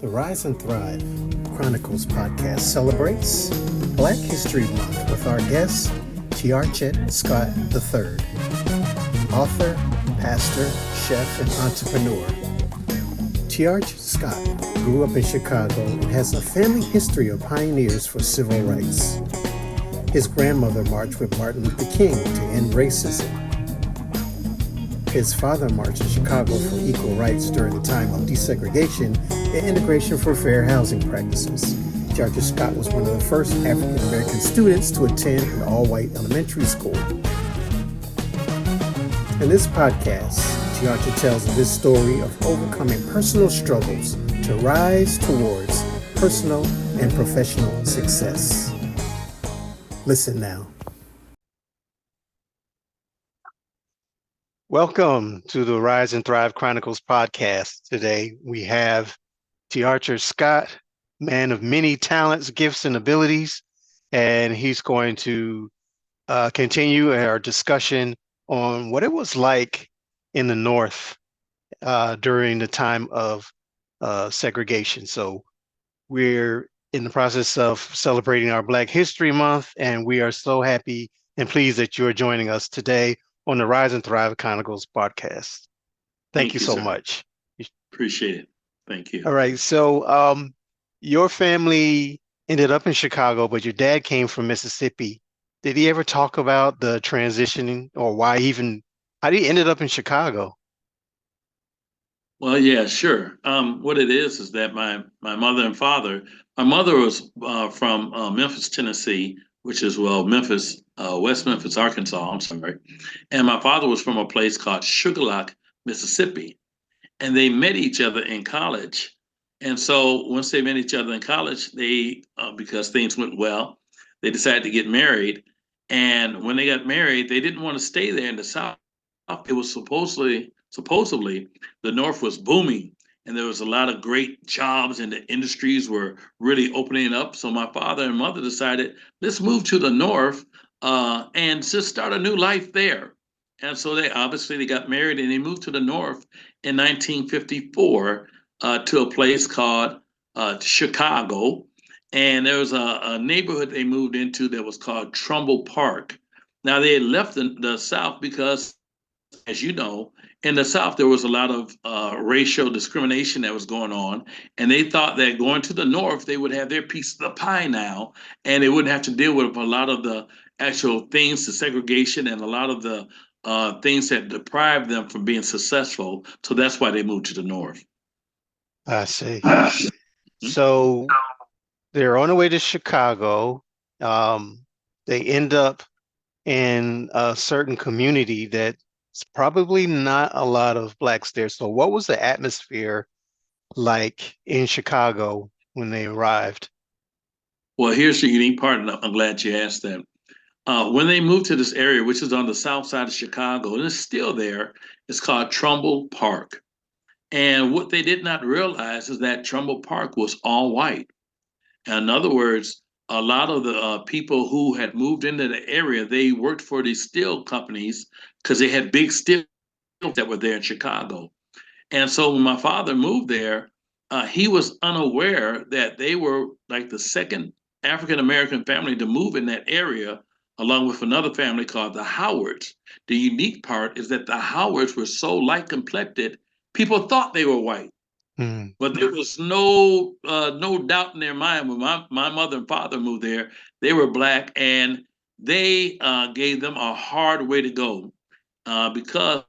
The Rise and Thrive Chronicles podcast celebrates Black History Month with our guest, Tearched Scott III, author, pastor, chef, and entrepreneur. Tearched Scott grew up in Chicago and has a family history of pioneers for civil rights. His grandmother marched with Martin Luther King to end racism. His father marched in Chicago for equal rights during the time of desegregation and integration for fair housing practices. Tearched Scott was one of the first African American students to attend an all-white elementary school. In this podcast, Tearched tells of his story of overcoming personal struggles to rise towards personal and professional success. Listen now. Welcome to the Rise and Thrive Chronicles podcast. Today we have Tearched Scott, man of many talents, gifts, and abilities, and he's going to continue our discussion on what it was like in the North during the time of segregation. So we're in the process of celebrating our Black History Month, and we are so happy and pleased that you're joining us today on the Rise and Thrive Chronicles podcast. Thank you so much. Appreciate it. Thank you. All right. So your family ended up in Chicago, but your dad came from Mississippi. Did he ever talk about the transitioning or how did he ended up in Chicago? Well, yeah, sure. What it is that my mother and father, my mother was from Memphis, Tennessee, which is, Memphis, West Memphis, Arkansas, I'm sorry. And my father was from a place called Sugar Lock, Mississippi. And they met each other in college. And so once they met each other in college, they, because things went well, they decided to get married. And when they got married, they didn't want to stay there in the South. It was supposedly the North was booming and there was a lot of great jobs and the industries were really opening up. So my father and mother decided, let's move to the North and just start a new life there. And so they got married and they moved to the North in 1954 to a place called Chicago. And there was a neighborhood they moved into that was called Trumbull Park. Now they had left the South because, as you know, in the South, there was a lot of racial discrimination that was going on. And they thought that going to the North, they would have their piece of the pie now, and they wouldn't have to deal with a lot of the actual things, the segregation, and a lot of the things that deprived them from being successful. So that's why they moved to the North. I see. So they're on the way to Chicago. They end up in a certain community that's probably not a lot of Blacks there. So what was the atmosphere like in Chicago when they arrived? Well, here's the unique part, and I'm glad you asked that. When they moved to this area, which is on the south side of Chicago, and it's still there, it's called Trumbull Park. And what they did not realize is that Trumbull Park was all white. In other words, a lot of the people who had moved into the area, they worked for these steel companies because they had big steel that were there in Chicago. And so when my father moved there, he was unaware that they were like the second African American family to move in that area, along with another family called the Howards. The unique part is that the Howards were so light complected, people thought they were white. But there was no doubt in their mind when my mother and father moved there, they were Black, and they gave them a hard way to go because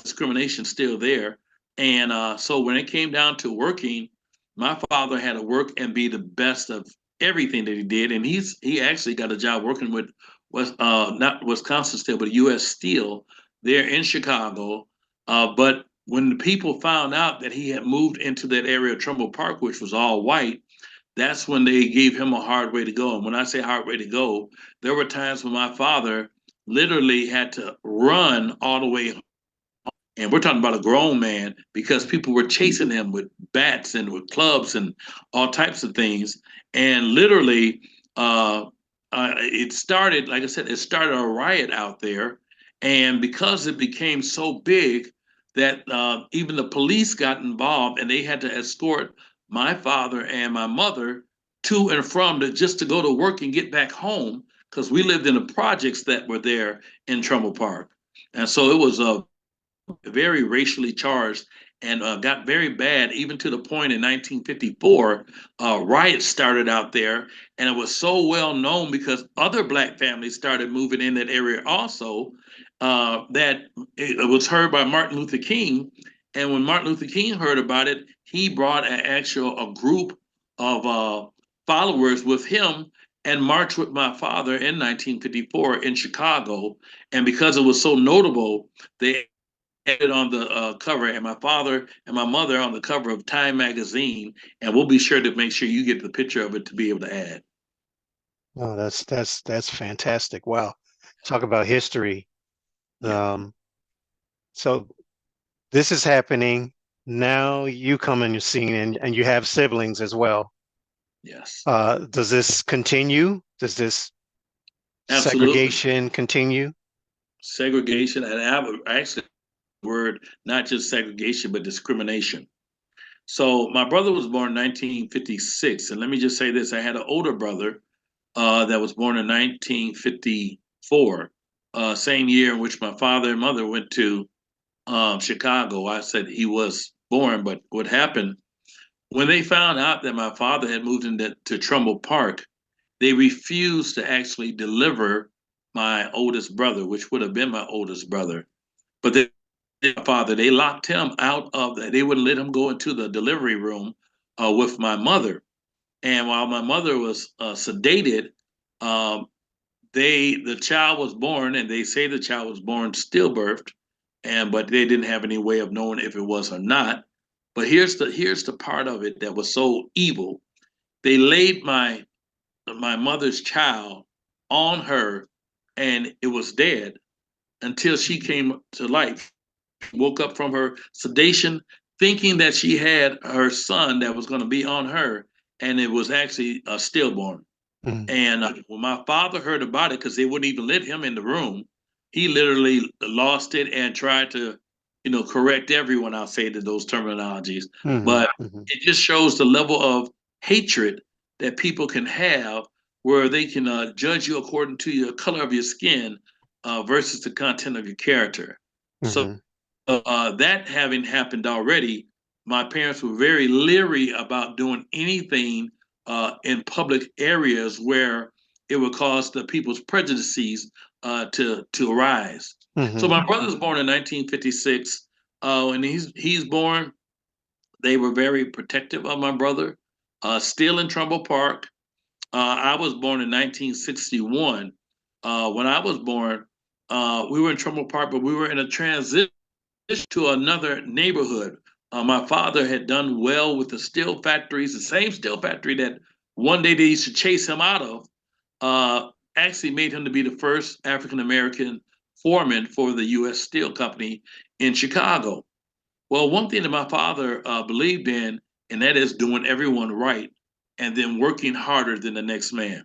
discrimination still there. And so when it came down to working, my father had to work and be the best of everything that he did. And he actually got a job working with not Wisconsin Steel, but U.S. Steel there in Chicago. But when the people found out that he had moved into that area of Trumbull Park, which was all white, that's when they gave him a hard way to go. And when I say hard way to go, there were times when my father literally had to run all the way home. And we're talking about a grown man because people were chasing him with bats and with clubs and all types of things. And literally, it started, like I said, it started a riot out there. And because it became so big that even the police got involved and they had to escort my father and my mother to and from just to go to work and get back home because we lived in the projects that were there in Trumbull Park. And so it was very racially charged and got very bad, even to the point in 1954, riots started out there. And it was so well known because other Black families started moving in that area also, that it was heard by Martin Luther King. And when Martin Luther King heard about it, he brought a group of followers with him and marched with my father in 1954 in Chicago. And because it was so notable, they it on the cover, and my father and my mother on the cover of Time magazine, and we'll be sure to make sure you get the picture of it to be able to add. Oh, that's fantastic. Wow. Talk about history. Yeah. So this is happening now. You come in your scene, and you have siblings as well. Yes. Does this continue? Does this Absolutely. segregation continue? Segregation, and I have actually word not just segregation but discrimination. So my brother was born in 1956, and let me just say this: I had an older brother that was born in 1954, same year in which my father and mother went to Chicago. I said he was born, but what happened when they found out that my father had moved into Trumbull Park, they refused to actually deliver my oldest brother, which would have been my oldest brother. But my father, they locked him out of that. They wouldn't let him go into the delivery room with my mother. And while my mother was sedated, um, the child was born, and they say the child was born stillbirthed, and but they didn't have any way of knowing if it was or not. But here's the part of it that was so evil. They laid my mother's child on her, and it was dead until she came to life. Woke up from her sedation, thinking that she had her son that was going to be on her, and it was actually a stillborn. Mm. And when my father heard about it, because they wouldn't even let him in the room, he literally lost it and tried to, correct everyone. I'll say to those terminologies, Hmm. but Hmm. it just shows the level of hatred that people can have, where they can judge you according to your color of your skin versus the content of your character. So Hmm. that having happened already, my parents were very leery about doing anything in public areas where it would cause the people's prejudices to arise. So Hmm. my brother was born in 1956. When he's born, they were very protective of my brother. Still in Trumbull Park. I was born in 1961. When I was born, we were in Trumbull Park, but we were in a transition to another neighborhood. My father had done well with the steel factories, the same steel factory that one day they used to chase him out of, actually made him to be the first African American foreman for the U.S. Steel Company in Chicago. Well, one thing that my father believed in, and that is doing everyone right and then working harder than the next man.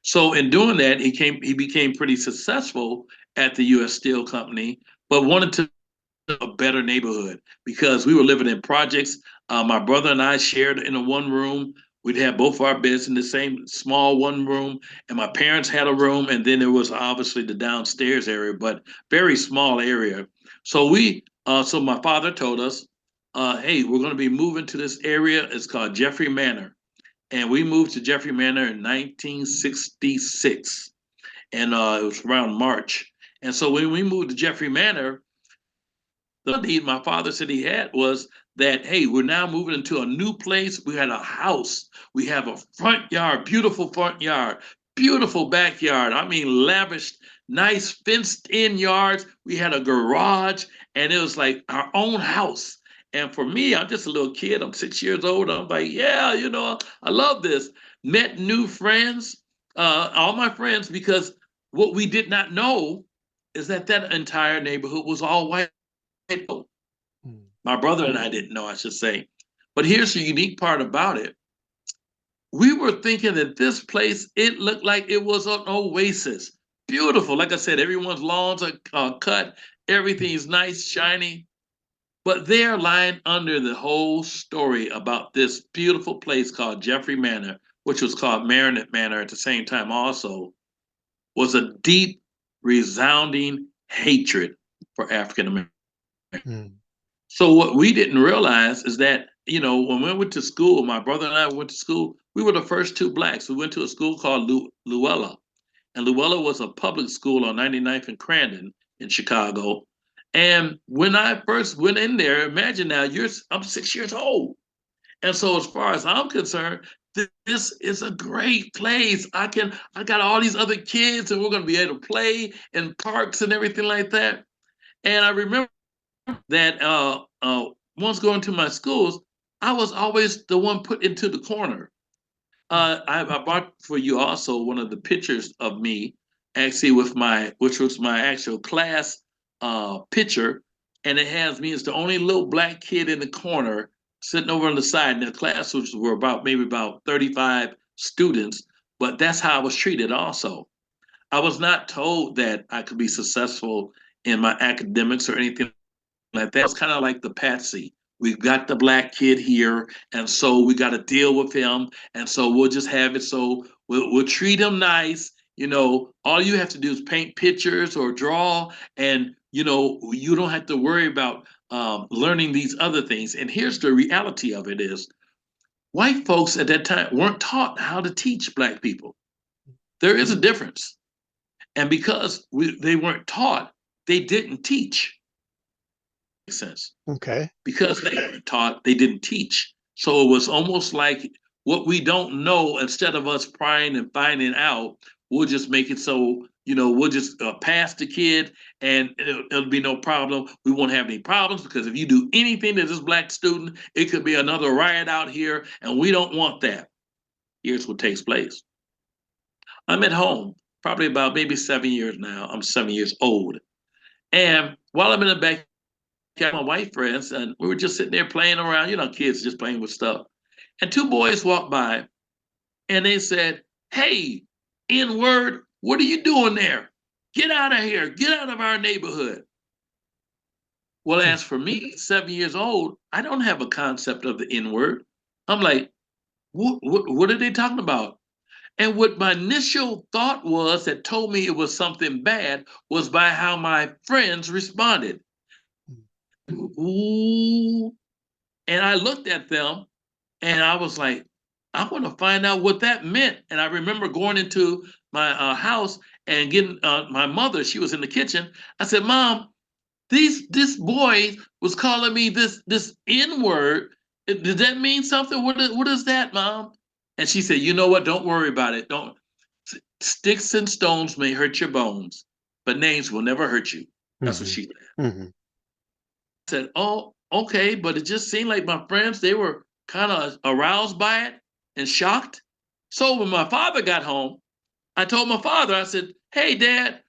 So in doing that, he became pretty successful at the U.S. Steel Company, but wanted to a better neighborhood because we were living in projects. My brother and I shared in a one room. We'd have both our beds in the same small one room, and my parents had a room, and then there was obviously the downstairs area, but very small area. So my father told us, "Hey, we're going to be moving to this area. It's called Jeffrey Manor," and we moved to Jeffrey Manor in 1966, and it was around March. And so when we moved to Jeffrey Manor, the need my father said he had was that, hey, we're now moving into a new place. We had a house. We have a front yard, beautiful front yard, beautiful backyard. I mean, lavish, nice fenced in yards. We had a garage, and it was like our own house. And for me, I'm just a little kid. I'm 6 years old. I'm like, yeah, I love this. Met new friends, all my friends, because what we did not know is that entire neighborhood was all white. My brother and I didn't know, I should say. But here's the unique part about it. We were thinking that this place, it looked like it was an oasis. Beautiful. Like I said, everyone's lawns are cut. Everything's nice, shiny. But they're lying under the whole story about this beautiful place called Jeffrey Manor, which was called Marinette Manor at the same time also, was a deep, resounding hatred for African Americans. Mm. So what we didn't realize is that, when we went to school, my brother and I went to school, we were the first two blacks. We went to a school called Luella. And Luella was a public school on 99th and Crandon in Chicago. And when I first went in there, imagine now, I'm 6 years old. And so as far as I'm concerned, this is a great place. I got all these other kids and we're going to be able to play in parks and everything like that. And I remember that once going to my schools, I was always the one put into the corner. I brought for you also one of the pictures of me, actually which was my actual class picture, and it has me as the only little black kid in the corner, sitting over on the side. And the class were maybe about 35 students, but that's how I was treated. Also, I was not told that I could be successful in my academics or anything like that. It's kind of like the patsy. We've got the black kid here, and so we got to deal with him, and so we'll just have it. So we'll treat him nice. All you have to do is paint pictures or draw, and you don't have to worry about learning these other things. And here's the reality of it: is white folks at that time weren't taught how to teach black people. There is a difference, and because they weren't taught, they didn't teach. Sense. Okay. Because they weren't taught, they didn't teach. So it was almost like what we don't know, instead of us prying and finding out, we'll just make it so, we'll just pass the kid and it'll be no problem. We won't have any problems because if you do anything to this black student, it could be another riot out here, and we don't want that. Here's what takes place. I'm at home, probably about maybe 7 years now. I'm 7 years old. And while I'm in the back, got my white friends, and we were just sitting there playing around, kids just playing with stuff. And two boys walked by and they said, "Hey, N-word, what are you doing there? Get out of here. Get out of our neighborhood." Well, as for me, 7 years old, I don't have a concept of the N-word. I'm like, what are they talking about? And what my initial thought was that told me it was something bad was by how my friends responded. Ooh. And I looked at them and I was like, I want to find out what that meant. And I remember going into my house and getting my mother, she was in the kitchen. I said, "Mom, this boy was calling me this N-word. Does that mean something? What is that, Mom?" And she said, "You know what? Don't worry about it. Don't. Sticks and stones may hurt your bones, but names will never hurt you." That's what she said. Mm-hmm. I said, "Oh, okay," but it just seemed like my friends, they were kind of aroused by it and shocked. So when my father got home, I told my father, I said, "Hey, Dad,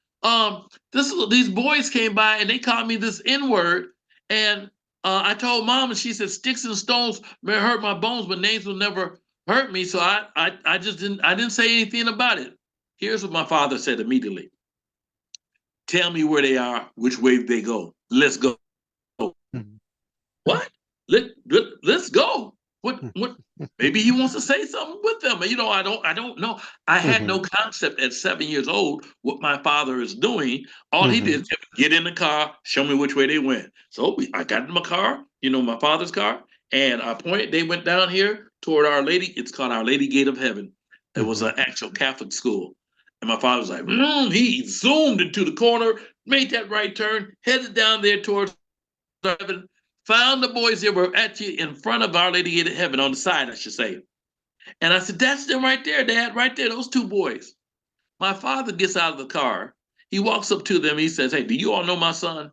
these boys came by and they called me this N-word, and I told Mom, and she said sticks and stones may hurt my bones, but names will never hurt me." So I just didn't say anything about it. Here's what my father said immediately: "Tell me where they are, which way they go. Let's go." Mm-hmm. What? Let's go. What? Maybe he wants to say something with them. I don't know. I had no concept at 7 years old what my father is doing. All he did is get in the car, show me which way they went. So I got in my car, my father's car, and I pointed. They went down here toward Our Lady. It's called Our Lady Gate of Heaven. It was an actual Catholic school. And my father was like, he zoomed into the corner, made that right turn, headed down there towards heaven, found the boys that were actually in front of Our Lady in Heaven, on the side, I should say. And I said, "That's them right there, Dad, right there, those two boys." My father gets out of the car. He walks up to them. He says, "Hey, do you all know my son?"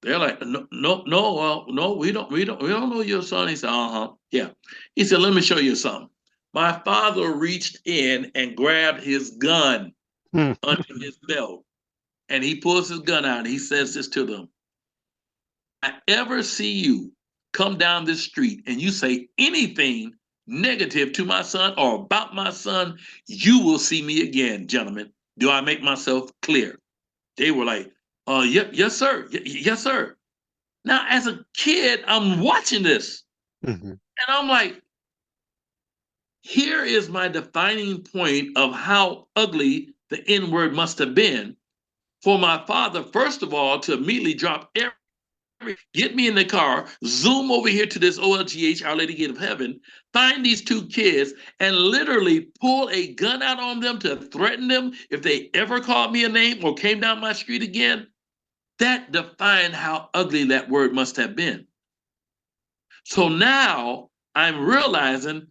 They're like, "No, no, no, no, we don't know your son." He said, "Yeah." He said, "Let me show you something." My father reached in and grabbed his gun under his belt, and he pulls his gun out. And he says this to them: "I ever see you come down this street and you say anything negative to my son or about my son, you will see me again, gentlemen. Do I make myself clear?" They were like, yes, sir. Yes, sir." Now, as a kid, I'm watching this Mm-hmm. and I'm like, here is my defining point of how ugly the N word must have been for my father, first of all, to immediately drop get me in the car, zoom over here to this OLGH, Our Lady Gate of Heaven, find these two kids, and literally pull a gun out on them to threaten them if they ever called me a name or came down my street again. That defined how ugly that word must have been. So now I'm realizing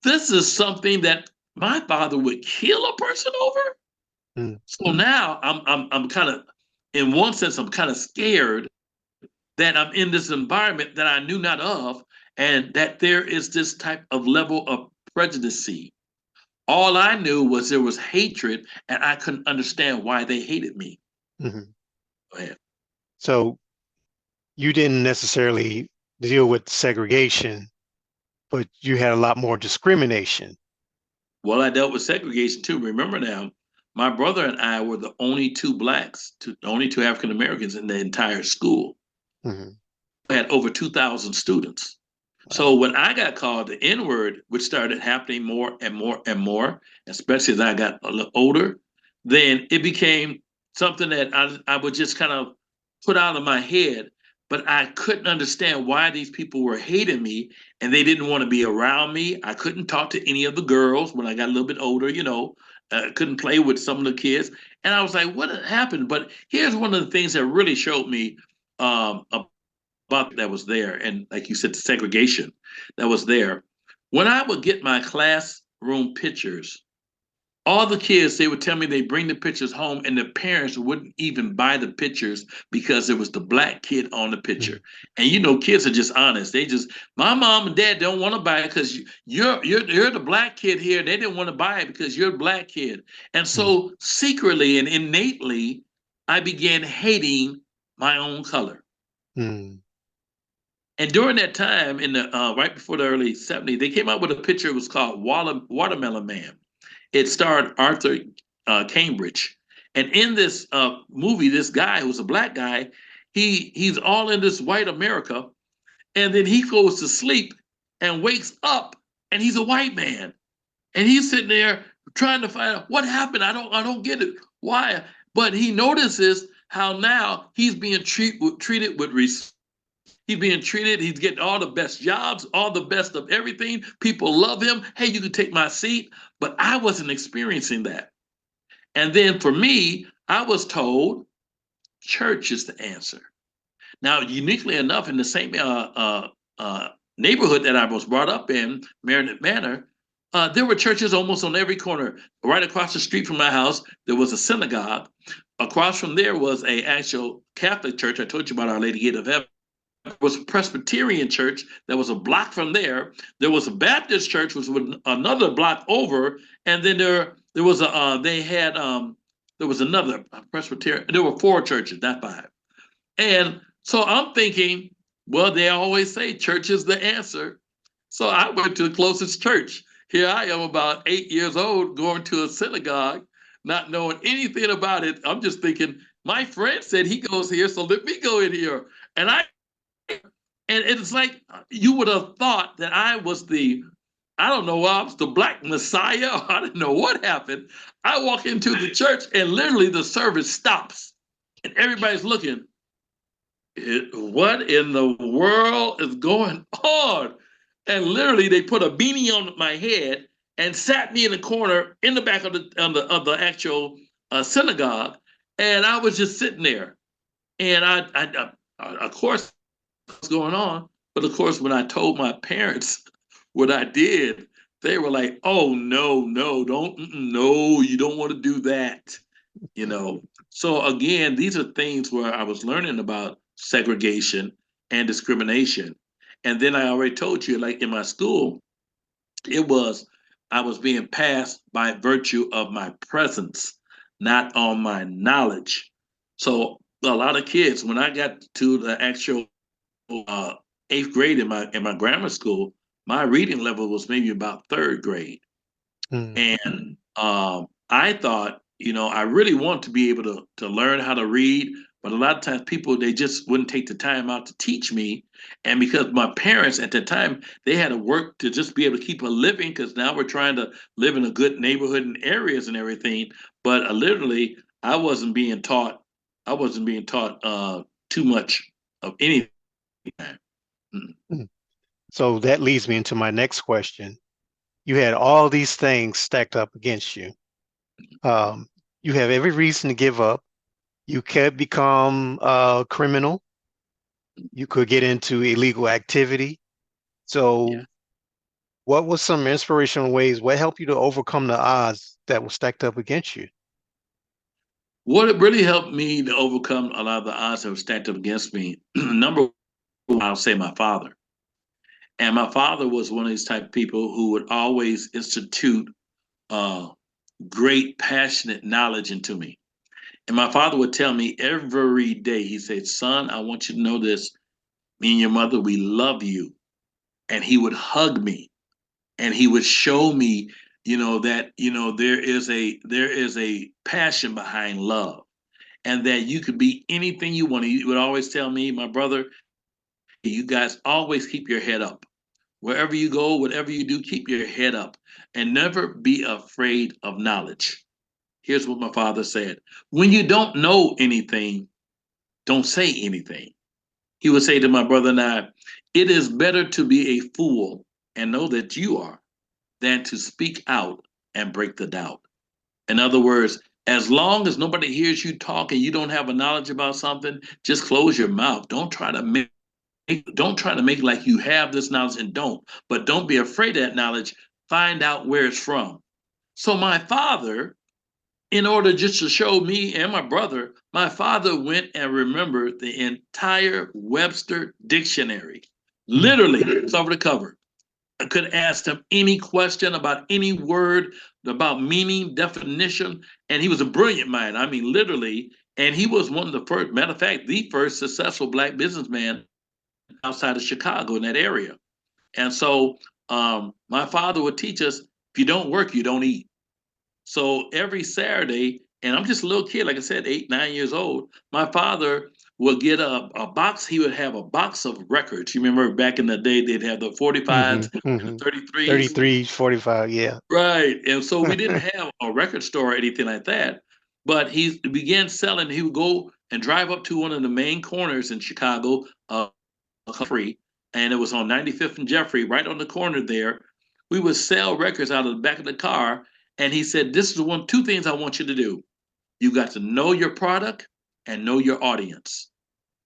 this is something that my father would kill a person over. Mm. So now I'm kind of, in one sense, I'm kind of scared that I'm in this environment that I knew not of, and that there is this type of level of prejudice. All I knew was there was hatred, and I couldn't understand why they hated me. Mm-hmm. Go ahead. So you didn't necessarily deal with segregation, but you had a lot more discrimination. Well, I dealt with segregation too. Remember now, my brother and I were the only two blacks, only two African Americans in the entire school. Mm-hmm. We had over 2,000 students. Wow. So when I got called the N word, which started happening more and more and more, especially as I got a little older, then it became something that I would just kind of put out of my head. But I couldn't understand why these people were hating me and they didn't want to be around me. I couldn't talk to any of the girls when I got a little bit older, couldn't play with some of the kids. And I was like, what happened? But here's one of the things that really showed me about that was there, and like you said, the segregation that was there. When I would get my classroom pictures, all the kids, they would tell me they bring the pictures home, and the parents wouldn't even buy the pictures because it was the black kid on the picture. And kids are just honest. They just, my mom and dad don't want to buy it because you're the black kid here. They didn't want to buy it because you're a black kid. And Mm-hmm. so secretly and innately, I began hating my own color. Mm-hmm. And during that time, in the right before the early '70s, they came out with a picture. It was called Watermelon Man. It starred Arthur Cambridge, and in this movie, this guy who was a black guy, he's all in this white America, and then he goes to sleep and wakes up, and he's a white man, and he's sitting there trying to find out what happened. I don't get it. Why? But he notices how now he's being treated with respect. He's being treated. He's getting all the best jobs, all the best of everything. People love him. Hey, you can take my seat. But I wasn't experiencing that. And then for me, I was told church is the answer. Now, uniquely enough, in the same neighborhood that I was brought up in, Manor, there were churches almost on every corner. Right across the street from my house, there was a synagogue. Across from there was a actual Catholic church. I told you about Our Lady Gate of Heaven. Was a Presbyterian church that was a block from there. There was a Baptist church, which was another block over, and then there was a there was another Presbyterian. There were four churches, not five. And so I'm thinking, well, they always say church is the answer. So I went to the closest church. Here I am, about 8 years old, going to a synagogue, not knowing anything about it. I'm just thinking, my friend said he goes here, so let me go in here. And it's like you would have thought that I don't know, I was the black messiah. I didn't know what happened. I walk into the church and literally the service stops and everybody's looking. What in the world is going on? And literally they put a beanie on my head and sat me in the corner in the back of the actual synagogue. And I was just sitting there. And of course, what's going on. But of course, when I told my parents what I did, they were like, "Oh no, no, don't, no, you don't want to do that." You know. So again, these are things where I was learning about segregation and discrimination. And then I already told you, like in my school, it was I was being passed by virtue of my presence, not on my knowledge. So a lot of kids, when I got to the actual uh, eighth grade in my grammar school, my reading level was maybe about third grade, Mm-hmm. and I thought, I really want to be able to learn how to read, but a lot of times people, they just wouldn't take the time out to teach me. And because my parents at the time, they had to work to just be able to keep a living, because now we're trying to live in a good neighborhood and areas and everything. But literally, I wasn't being taught too much of anything. Mm. Mhm. So that leads me into my next question. You had all these things stacked up against you. Um, you have every reason to give up. You could become a criminal. You could get into illegal activity. Yeah. So, what was some inspirational ways? What helped you to overcome the odds that were stacked up against you? What it really helped me to overcome a lot of the odds that were stacked up against me, number one, I'll say my father. And my father was one of these type of people who would always institute uh, great, passionate knowledge into me. And my father would tell me every day, he said, son, I want you to know this. Me and your mother, we love you. And he would hug me and he would show me, that, there is a passion behind love, and that you could be anything you want. He would always tell me, my brother, you guys always keep your head up. Wherever you go, whatever you do, keep your head up and never be afraid of knowledge. Here's what my father said: when you don't know anything, don't say anything. He would say to my brother and I, it is better to be a fool and know that you are than to speak out and break the doubt. In other words, as long as nobody hears you talk and you don't have a knowledge about something, just close your mouth. Don't try to make like you have this knowledge and don't. But don't be afraid of that knowledge. Find out where it's from. So my father, in order just to show me and my brother, my father went and remembered the entire Webster dictionary, Mhm. literally cover to cover. I could ask him any question about any word, about meaning, definition, and he was a brilliant mind. I mean, literally, and he was one of the first, matter of fact, the first successful black businessman outside of Chicago in that area. And so my father would teach us, if you don't work, you don't eat. So every Saturday, and I'm just a little kid, like I said, 8, 9 years old, my father would get a box. He would have a box of records. You remember back in the day, they'd have the 45s, the 33s. 33, 45, yeah. Right. And so we didn't have a record store or anything like that. But he began selling. He would go and drive up to one of the main corners in Chicago, Jeffrey, and it was on 95th and Jeffrey, right on the corner there. We would sell records out of the back of the car. And he said, this is two things I want you to do. You got to know your product and know your audience.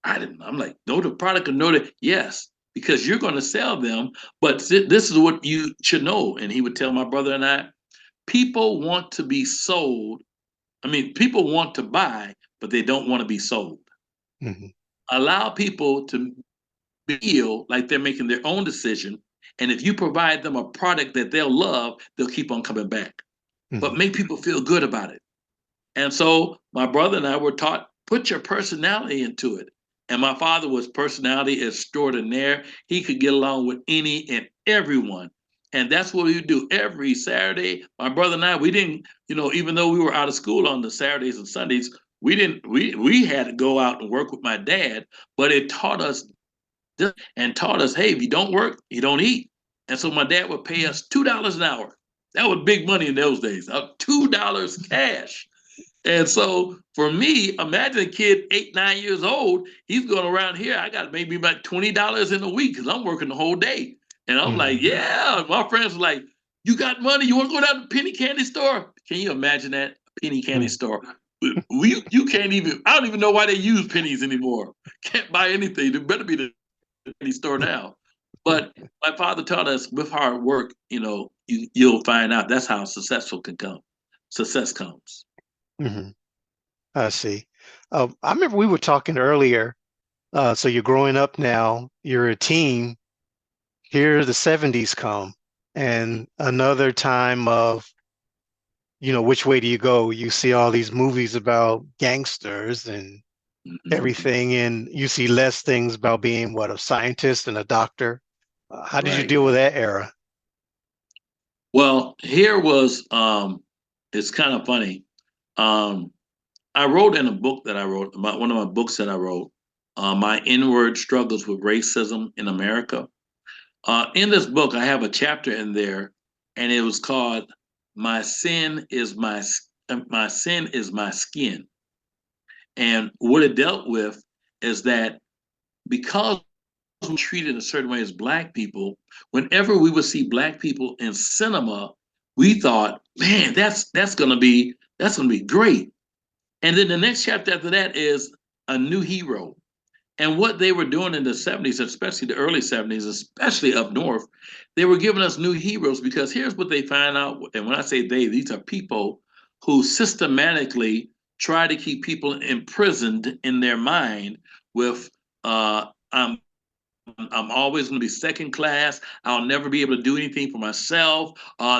I'm like, know the product and know that, yes, because you're going to sell them. But this is what you should know. And he would tell my brother and I, people want to be sold. I mean, people want to buy, but they don't want to be sold. Mhm. Allow people to feel like they're making their own decision. And if you provide them a product that they'll love, they'll keep on coming back. But Mhm. make people feel good about it. And so my brother and I were taught, put your personality into it. And my father was personality extraordinaire. He could get along with any and everyone. And that's what we would do every Saturday. My brother and I, we didn't, even though we were out of school on the Saturdays and Sundays, we had to go out and work with my dad, but it taught us and taught us, hey, if you don't work, you don't eat. And so my dad would pay us $2 an hour. That was big money in those days. $2 cash. And so for me, imagine a kid 8, 9 years old, he's going around here. I got maybe about $20 in a week because I'm working the whole day. And I'm like, Mhm. yeah. My friends were like, you got money? You want to go down to the penny candy store? Can you imagine that? Penny candy Mhm. store. You can't even, I don't even know why they use pennies anymore. Can't buy anything. There better be the penny store now. But my father taught us with hard work, you'll find out that's how successful can come. Success comes. Mhm. I see. I remember we were talking earlier. So you're growing up now, you're a teen. Here the 70s come, and another time of, which way do you go? You see all these movies about gangsters and Mhm. everything, and you see less things about being what, a scientist and a doctor. How did you Right. deal with that era? Well, here was it's kind of funny. Um, I wrote in a book that I wrote, about one of my books that I wrote, My Inward Struggles with Racism in America. In this book, I have a chapter in there, and it was called "My Sin Is My Sin Is My Skin." And what it dealt with is that because we treated a certain way as Black people, whenever we would see Black people in cinema, we thought, man, that's gonna be great. And then the next chapter after that is a new hero. And what they were doing in the 70s, especially the early 70s, especially up north, they were giving us new heroes because here's what they find out. And when I say they, these are people who systematically try to keep people imprisoned in their mind with I'm always going to be second class. I'll never be able to do anything for myself.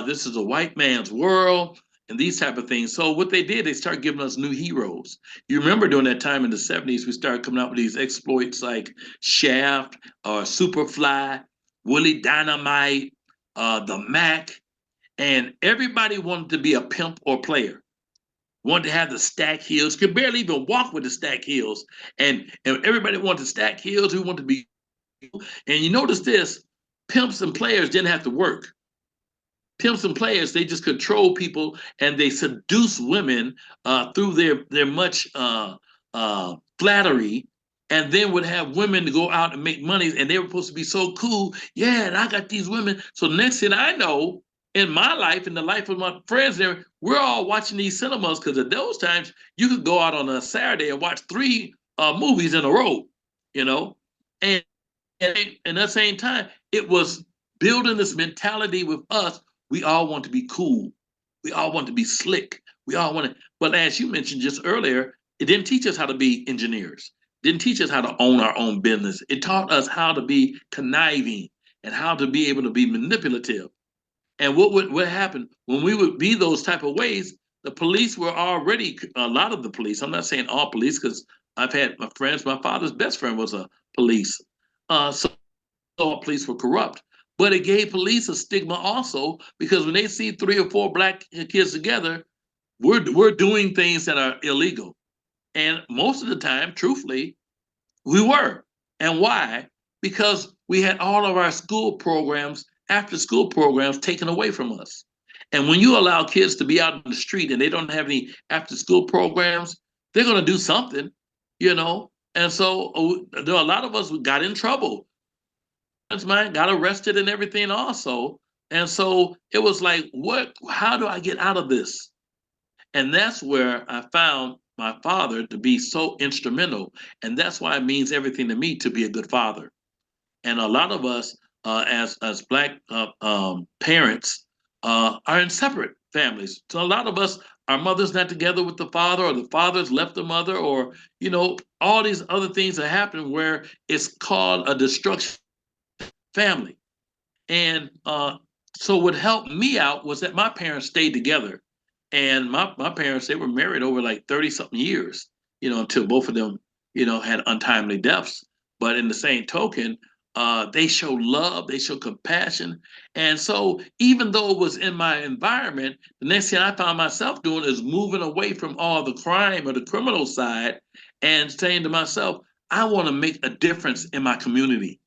This is a white man's world, and these type of things. So what they did, they started giving us new heroes. You remember during that time in the 70s, we started coming out with these exploits like Shaft or Superfly, Willie Dynamite, the Mac, and everybody wanted to be a pimp or player. Wanted to have the stack heels, could barely even walk with the stack heels, and everybody wanted to stack heels. Who wanted to be, and you notice this, pimps and players didn't have to work. Pimps and players, they just control people and they seduce women through their much flattery, and then would have women to go out and make money, and they were supposed to be so cool. Yeah, and I got these women. So next thing I know, in my life, in the life of my friends there, we're all watching these cinemas because at those times you could go out on a Saturday and watch three movies in a row, you know, and and at the same time, it was building this mentality with us. We all want to be cool. We all want to be slick. We all want to. But as you mentioned just earlier, it didn't teach us how to be engineers. It didn't teach us how to own our own business. It taught us how to be conniving and how to be able to be manipulative. And what happened when we would be those type of ways? The police were already a lot of the police. I'm not saying all police because I've had my friends. My father's best friend was a police. So all police were corrupt. But it gave police a stigma also because when they see three or four Black kids together, we're doing things that are illegal. And most of the time, truthfully, we were. And why? Because we had all of our school programs, after school programs, taken away from us. And when you allow kids to be out in the street and they don't have any after school programs, they're going to do something, you know. And so there are a lot of us who got in trouble. Mine got arrested and everything also. And so it was like, how do I get out of this? And that's where I found my father to be so instrumental. And that's why it means everything to me to be a good father. And a lot of us, as Black parents, are in separate families. So a lot of us, our mother's not together with the father, or the father's left the mother, or all these other things that happen where it's called a destruction family. And so what helped me out was that my parents stayed together. And my parents, they were married over like 30 something years, until both of them, had untimely deaths. But in the same token, they show love, they show compassion. And so even though it was in my environment, the next thing I found myself doing is moving away from all the crime or the criminal side and saying to myself, I want to make a difference in my community.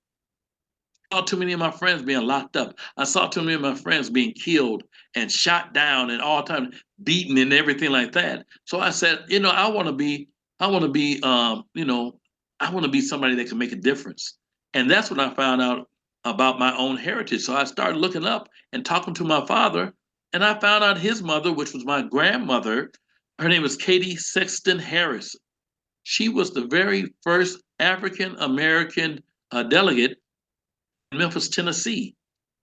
Saw too many of my friends being locked up. I saw too many of my friends being killed and shot down and all time beaten and everything like that. So I said, I want to be, I want to be somebody that can make a difference. And that's when I found out about my own heritage. So I started looking up and talking to my father, and I found out his mother, which was my grandmother. Her name was Katie Sexton Harris. She was the very first African American delegate Memphis, Tennessee.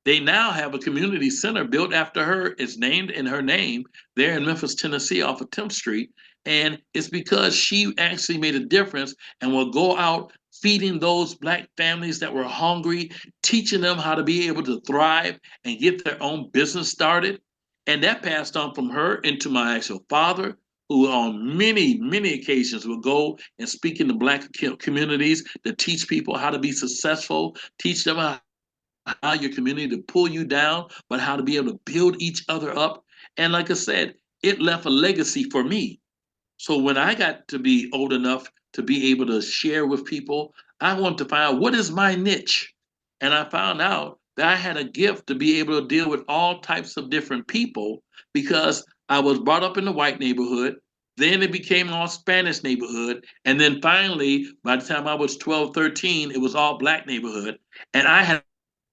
They now have a community center built after her. It's named in her name there in Memphis, Tennessee, off of 10th Street. And it's because she actually made a difference and will go out feeding those Black families that were hungry, teaching them how to be able to thrive and get their own business started. And that passed on from her into my actual father, who on many, many occasions would go and speak in the Black communities to teach people how to be successful, teach them how your community to pull you down, but how to be able to build each other up. And like I said, it left a legacy for me. So when I got to be old enough to be able to share with people, I wanted to find out what is my niche. And I found out that I had a gift to be able to deal with all types of different people because I was brought up in the white neighborhood. Then it became all Spanish neighborhood. And then finally, by the time I was 12, 13, it was all black neighborhood. And I had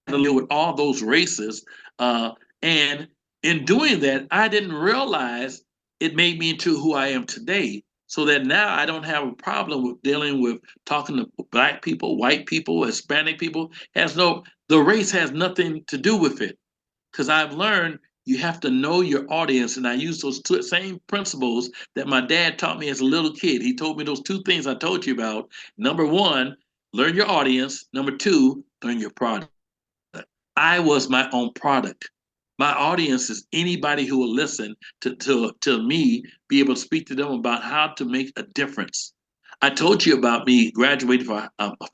to deal with all those races. And in doing that, I didn't realize it made me into who I am today. So that now I don't have a problem with dealing with talking to black people, white people, Hispanic people. The race has nothing to do with it. Because I've learned you have to know your audience. And I use those same principles that my dad taught me as a little kid. He told me those two things I told you about. Number one, learn your audience. Number two, learn your product. I was my own product. My audience is anybody who will listen to me be able to speak to them about how to make a difference. I told you about me graduating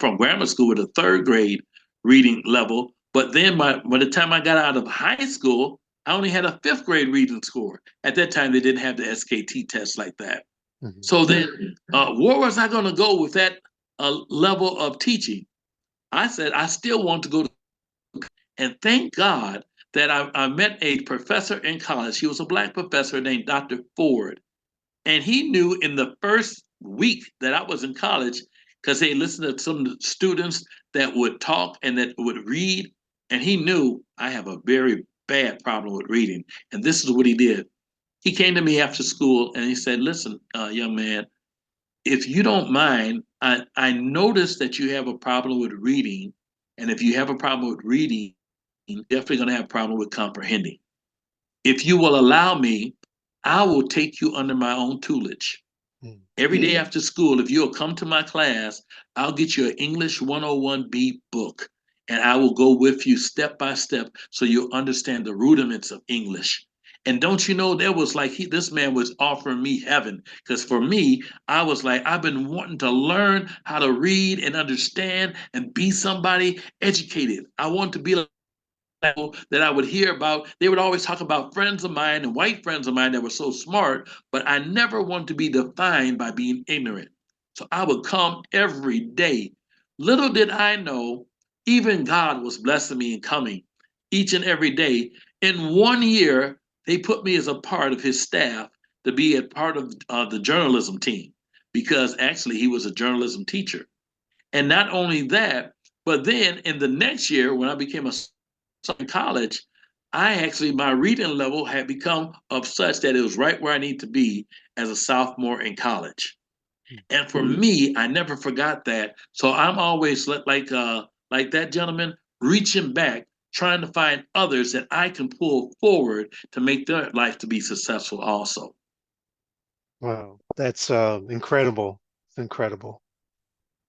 from grammar school with a third grade reading level, but then by the time I got out of high school, I only had a fifth grade reading score. At that time, they didn't have the SKT test like that. Mm-hmm. So then, where was I going to go with that level of teaching? I said, I still want to go to. And thank God that I met a professor in college. He was a black professor named Dr. Ford. And he knew in the first week that I was in college, because they listened to some students that would talk and that would read. And he knew I have a very bad problem with reading. And this is what he did. He came to me after school and he said, listen, young man, if you don't mind, I noticed that you have a problem with reading. And if you have a problem with reading, you're definitely going to have a problem with comprehending. If you will allow me, I will take you under my own tutelage. Every day after school, if you'll come to my class, I'll get you an English 101B book, and I will go with you step by step so you'll understand the rudiments of English. And don't you know, that was like this man was offering me heaven. Because for me, I was like, I've been wanting to learn how to read and understand and be somebody educated. I want to be like that I would hear about. They would always talk about friends of mine and white friends of mine that were so smart, but I never wanted to be defined by being ignorant. So I would come every day. Little did I know, even God was blessing me and coming each and every day. In 1 year, they put me as a part of his staff to be a part of the journalism team because actually he was a journalism teacher. And not only that, but then in the next year, when I became a in college, my reading level had become of such that it was right where I need to be as a sophomore in college. And for me, I never forgot that. So I'm always like that gentleman reaching back, trying to find others that I can pull forward to make their life to be successful also. Wow, that's incredible. It's incredible.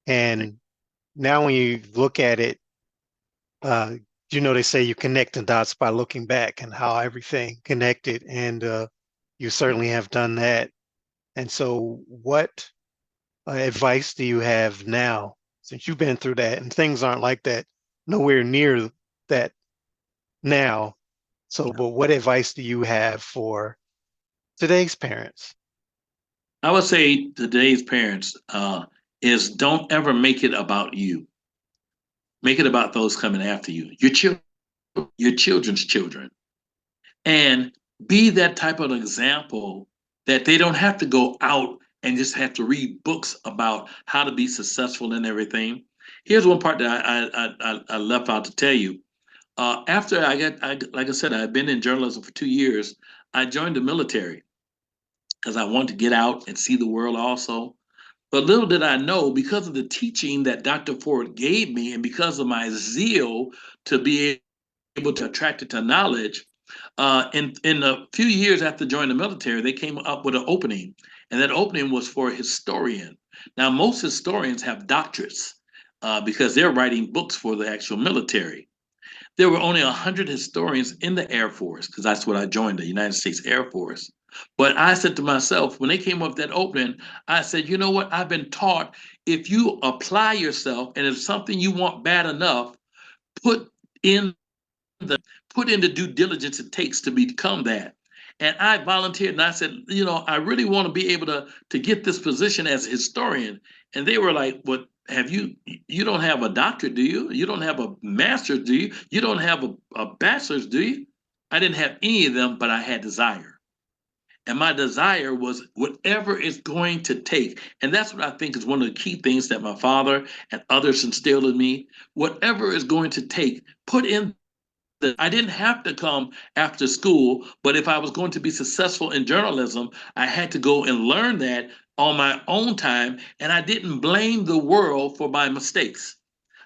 And now when you look at it, they say you connect the dots by looking back and how everything connected, and you certainly have done that. And so what advice do you have now, since you've been through that and things aren't like that, nowhere near that now? So, but what advice do you have for today's parents? I would say today's parents is don't ever make it about you. Make it about those coming after you, your children's children. And be that type of example that they don't have to go out and just have to read books about how to be successful and everything. Here's one part that I left out to tell you. After like I said, I've been in journalism for 2 years. I joined the military because I wanted to get out and see the world also. But little did I know, because of the teaching that Dr. Ford gave me and because of my zeal to be able to attract it to knowledge, in a few years after joining the military, they came up with an opening, and that opening was for a historian. Now, most historians have doctorates because they're writing books for the actual military. There were only 100 historians in the Air Force because that's what I joined, the United States Air Force. But I said to myself, when they came up with that opening, I said, you know what? I've been taught if you apply yourself and if something you want bad enough, put in put in the due diligence it takes to become that. And I volunteered and I said, I really want to be able to get this position as a historian. And they were like, what you don't have a doctorate, do you? You don't have a master's, do you? You don't have a bachelor's, do you? I didn't have any of them, but I had desire. And my desire was whatever it's going to take. And that's what I think is one of the key things that my father and others instilled in me. Whatever is going to take, put in. I didn't have to come after school, but if I was going to be successful in journalism, I had to go and learn that on my own time. And I didn't blame the world for my mistakes.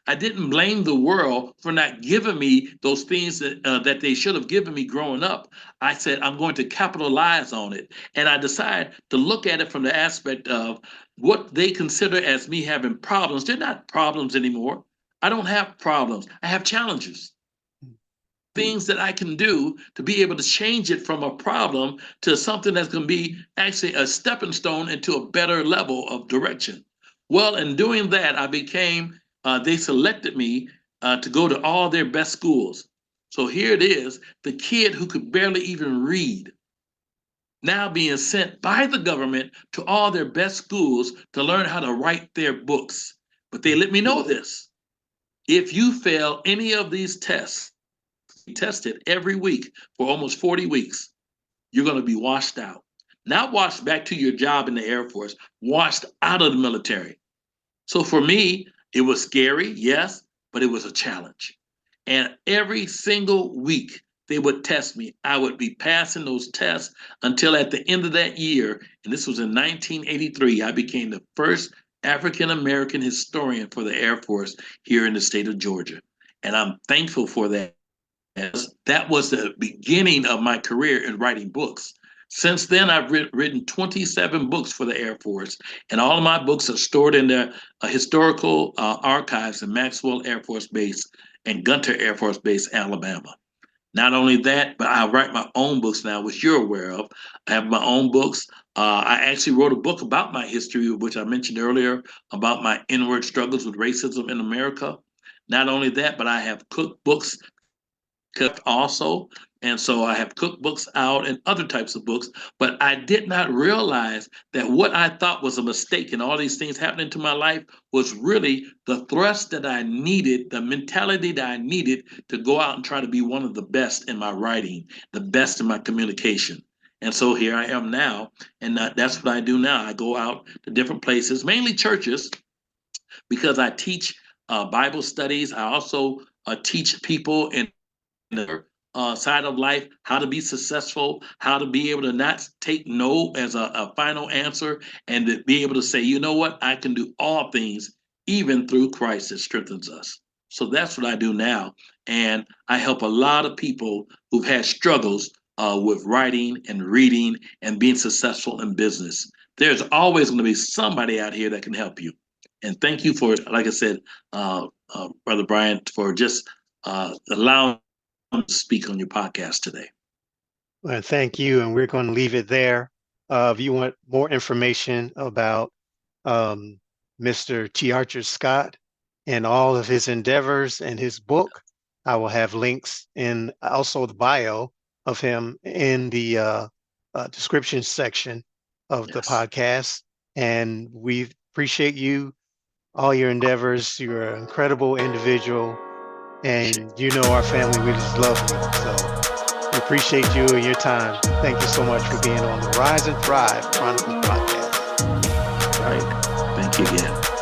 I didn't blame the world for not giving me those things that they should have given me growing up. I said, I'm going to capitalize on it. And I decided to look at it from the aspect of what they consider as me having problems. They're not problems anymore. I don't have problems. I have challenges. Things that I can do to be able to change it from a problem to something that's going to be actually a stepping stone into a better level of direction. Well, in doing that, they selected me to go to all their best schools. So here it is, the kid who could barely even read, now being sent by the government to all their best schools to learn how to write their books. But they let me know this. If you fail any of these tests, tested every week for almost 40 weeks, you're going to be washed out. Not washed back to your job in the Air Force, washed out of the military. So for me, it was scary, yes, but it was a challenge. And every single week they would test me. I would be passing those tests until at the end of that year, and this was in 1983, I became the first African-American historian for the Air Force here in the state of Georgia. And I'm thankful for that. That was the beginning of my career in writing books. Since then, I've written 27 books for the Air Force, and all of my books are stored in the historical archives in Maxwell Air Force Base and Gunter Air Force Base, Alabama. Not only that, but I write my own books now, which you're aware of. I have my own books. I actually wrote a book about my history, which I mentioned earlier, about my inward struggles with racism in America. Not only that, but I have cookbooks also. And so I have cookbooks out and other types of books, but I did not realize that what I thought was a mistake and all these things happening to my life was really the thrust that I needed, the mentality that I needed to go out and try to be one of the best in my writing, the best in my communication. And so here I am now, and that's what I do now. I go out to different places, mainly churches, because I teach Bible studies. I also teach people in the side of life, how to be successful, how to be able to not take no as a final answer, and to be able to say, you know what, I can do all things, even through Christ that strengthens us. So that's what I do now. And I help a lot of people who've had struggles with writing and reading and being successful in business. There's always going to be somebody out here that can help you. And thank you for, like I said, Brother Brian, for just allowing to speak on your podcast today. Well, thank you. And we're going to leave it there. If you want more information about Mr. Tearched Scott and all of his endeavors and his book, I will have links in also the bio of him in the description section of the podcast. And we appreciate you, all your endeavors. You're an incredible individual. And you know our family, we just love you. So we appreciate you and your time. Thank you so much for being on the Rise and Thrive Chronicles podcast. All right. Thank you again.